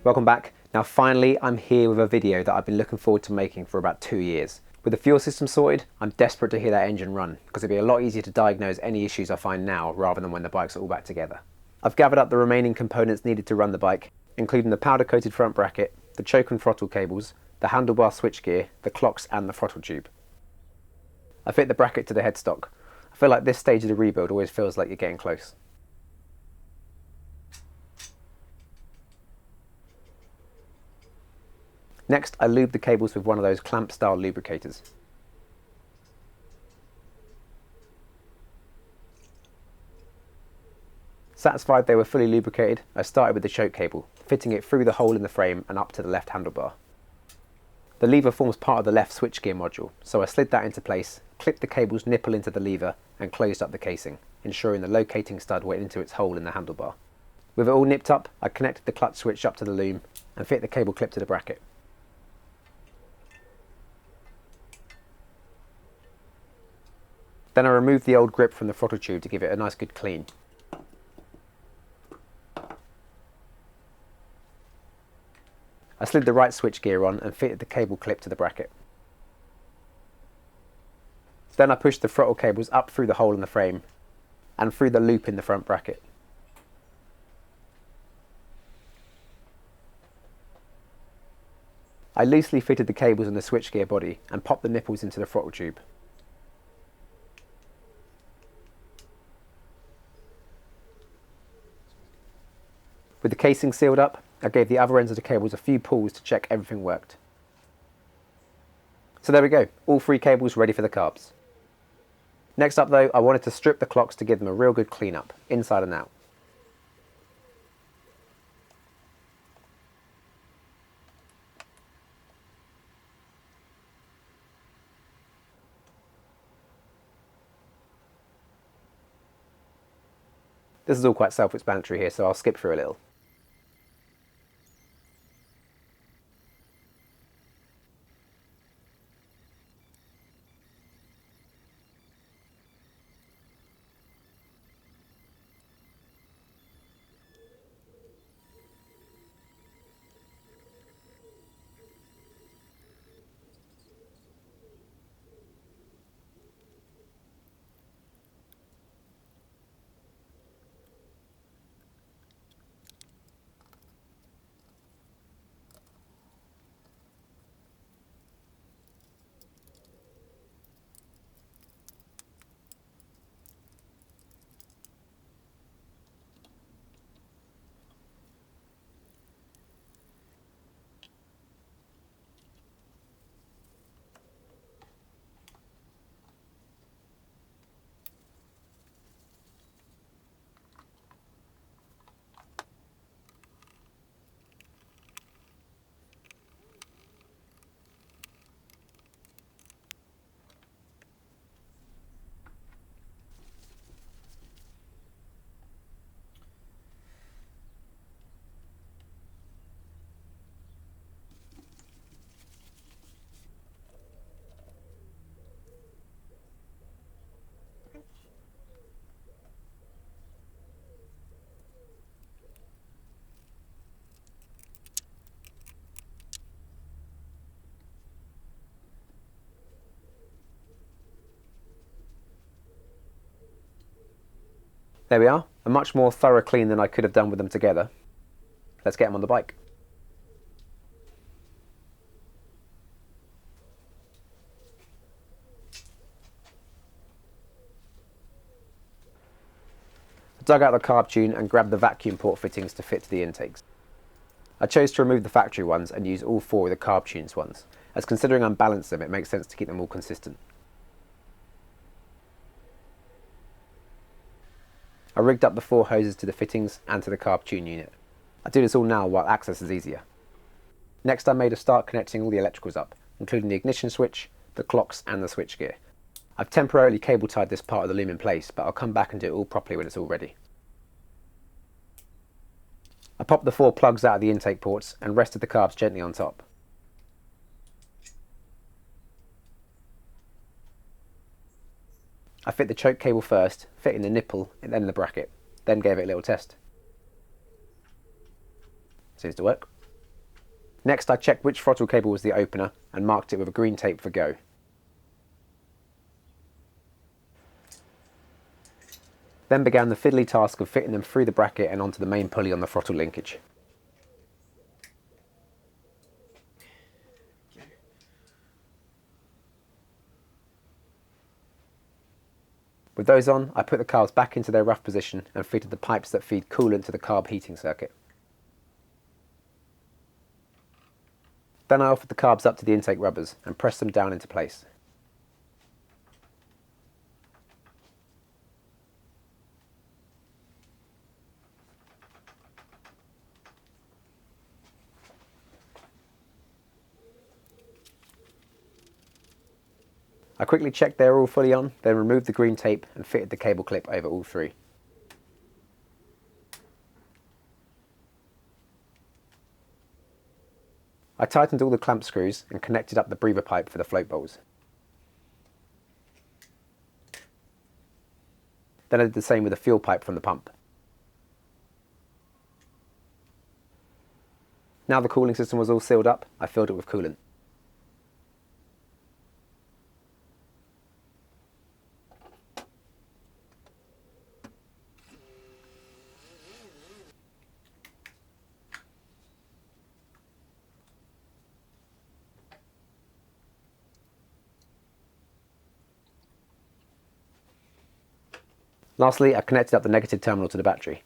Welcome back. Now finally I'm here with a video that I've been looking forward to making for about 2 years. With the fuel system sorted, I'm desperate to hear that engine run because it'll be a lot easier to diagnose any issues I find now rather than when the bikes are all back together. I've gathered up the remaining components needed to run the bike, including the powder coated front bracket, the choke and throttle cables, the handlebar switchgear, the clocks and the throttle tube. I fit the bracket to the headstock. I feel like this stage of the rebuild always feels like you're getting close. Next, I lube the cables with one of those clamp-style lubricators. Satisfied they were fully lubricated, I started with the choke cable, fitting it through the hole in the frame and up to the left handlebar. The lever forms part of the left switchgear module, so I slid that into place, clipped the cable's nipple into the lever and closed up the casing, ensuring the locating stud went into its hole in the handlebar. With it all nipped up, I connected the clutch switch up to the loom and fit the cable clip to the bracket. Then I removed the old grip from the throttle tube to give it a nice good clean. I slid the right switchgear on and fitted the cable clip to the bracket. Then I pushed the throttle cables up through the hole in the frame and through the loop in the front bracket. I loosely fitted the cables in the switchgear body and popped the nipples into the throttle tube. With the casing sealed up, I gave the other ends of the cables a few pulls to check everything worked. So there we go, all 3 cables ready for the carbs. Next up though, I wanted to strip the clocks to give them a real good clean up, inside and out. This is all quite self-explanatory here, so I'll skip through a little. There we are, a much more thorough clean than I could have done with them together. Let's get them on the bike. I dug out the carb tune and grabbed the vacuum port fittings to fit to the intakes. I chose to remove the factory ones and use all 4 of the carb tunes ones, as considering I'm balanced them, it makes sense to keep them all consistent. I rigged up the 4 hoses to the fittings and to the carb tune unit. I do this all now while access is easier. Next I made a start connecting all the electricals up, including the ignition switch, the clocks and the switchgear. I've temporarily cable tied this part of the loom in place, but I'll come back and do it all properly when it's all ready. I popped the 4 plugs out of the intake ports and rested the carbs gently on top. I fit the choke cable first, fitting the nipple and then the bracket, then gave it a little test. Seems to work. Next, I checked which throttle cable was the opener and marked it with a green tape for go. Then began the fiddly task of fitting them through the bracket and onto the main pulley on the throttle linkage. With those on, I put the carbs back into their rough position and fitted the pipes that feed coolant to the carb heating circuit. Then I offered the carbs up to the intake rubbers and pressed them down into place. I quickly checked they were all fully on, then removed the green tape and fitted the cable clip over all three. I tightened all the clamp screws and connected up the breather pipe for the float bowls. Then I did the same with the fuel pipe from the pump. Now the cooling system was all sealed up, I filled it with coolant. Lastly, I connected up the negative terminal to the battery.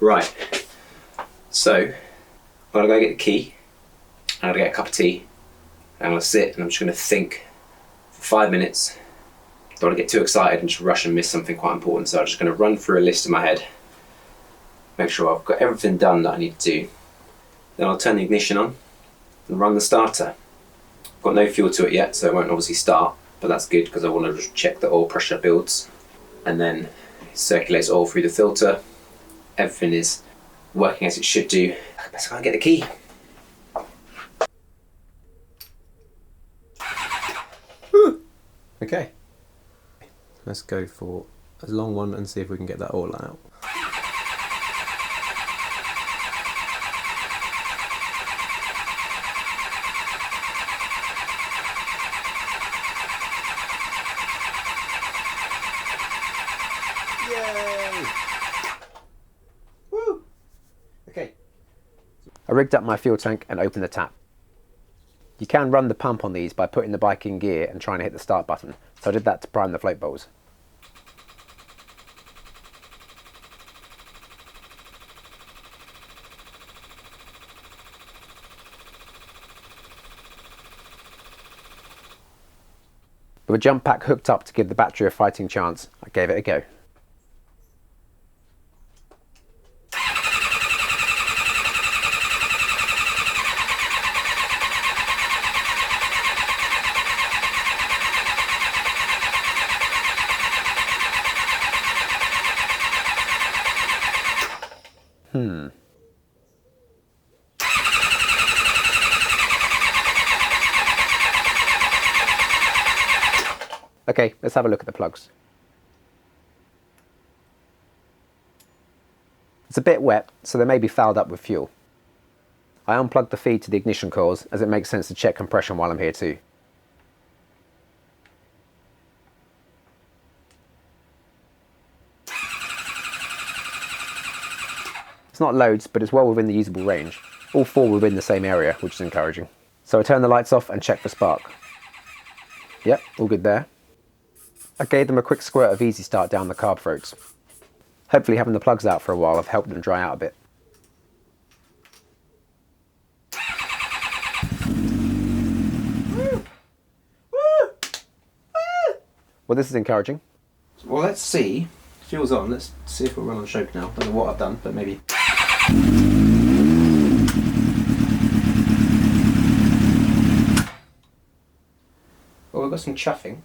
Right, so I'm going to go get the key, I'm going to get a cup of tea, I'm going to sit and I'm just going to think for 5 minutes. Don't want to get too excited and just rush and miss something quite important, so I'm just going to run through a list in my head, make sure I've got everything done that I need to do. Then I'll turn the ignition on and run the starter. I've got no fuel to it yet, so it won't obviously start, but that's good because I want to just check that oil pressure builds and then it circulates oil through the filter. Everything is working as it should do. Let's go and get the key. Woo. Okay, let's go for a long one and see if we can get that oil out. Yay! Woo! Okay. I rigged up my fuel tank and opened the tap. You can run the pump on these by putting the bike in gear and trying to hit the start button, so I did that to prime the float bowls. With a jump pack hooked up to give the battery a fighting chance, I gave it a go. Okay, let's have a look at the plugs. It's a bit wet, so they may be fouled up with fuel. I unplugged the feed to the ignition coils, as it makes sense to check compression while I'm here too. It's not loads, but it's well within the usable range. All four within the same area, which is encouraging. So I turned the lights off and checked for spark. Yep, all good there. I gave them a quick squirt of Easy Start down the carb throats. Hopefully having the plugs out for a while have helped them dry out a bit. Well, this is encouraging. Well, let's see. Fuel's on. Let's see if we'll run on choke now. Don't know what I've done, but maybe. Well, we've got some chuffing.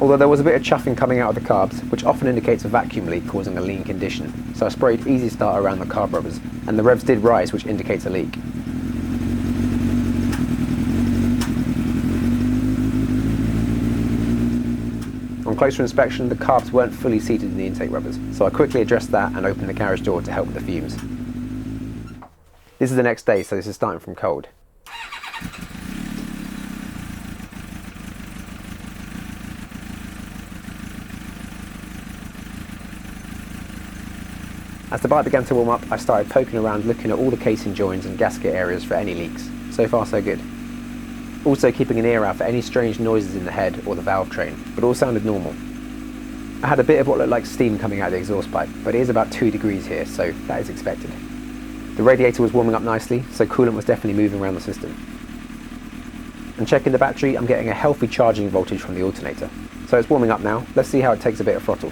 Although there was a bit of chuffing coming out of the carbs, which often indicates a vacuum leak causing a lean condition, so I sprayed Easy Start around the carb rubbers, and the revs did rise, which indicates a leak. On closer inspection, the carbs weren't fully seated in the intake rubbers, so I quickly addressed that and opened the carriage door to help with the fumes. This is the next day, so this is starting from cold. As the bike began to warm up, I started poking around looking at all the casing joins and gasket areas for any leaks. So far so good. Also keeping an ear out for any strange noises in the head or the valve train, but all sounded normal. I had a bit of what looked like steam coming out of the exhaust pipe, but it is about 2 degrees here, so that is expected. The radiator was warming up nicely, so coolant was definitely moving around the system. And checking the battery, I'm getting a healthy charging voltage from the alternator. So it's warming up now, let's see how it takes a bit of throttle.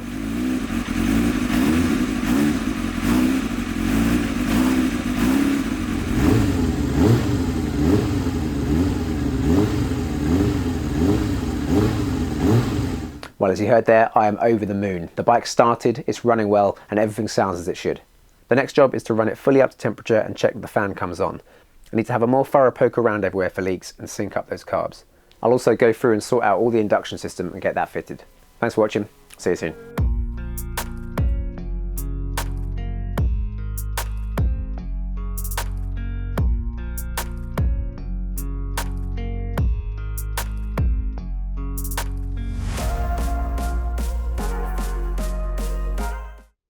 Well, as you heard there, I am over the moon. The bike started, it's running well, and everything sounds as it should. The next job is to run it fully up to temperature and check that the fan comes on. I need to have a more thorough poke around everywhere for leaks and sync up those carbs. I'll also go through and sort out all the induction system and get that fitted. Thanks for watching, see you soon.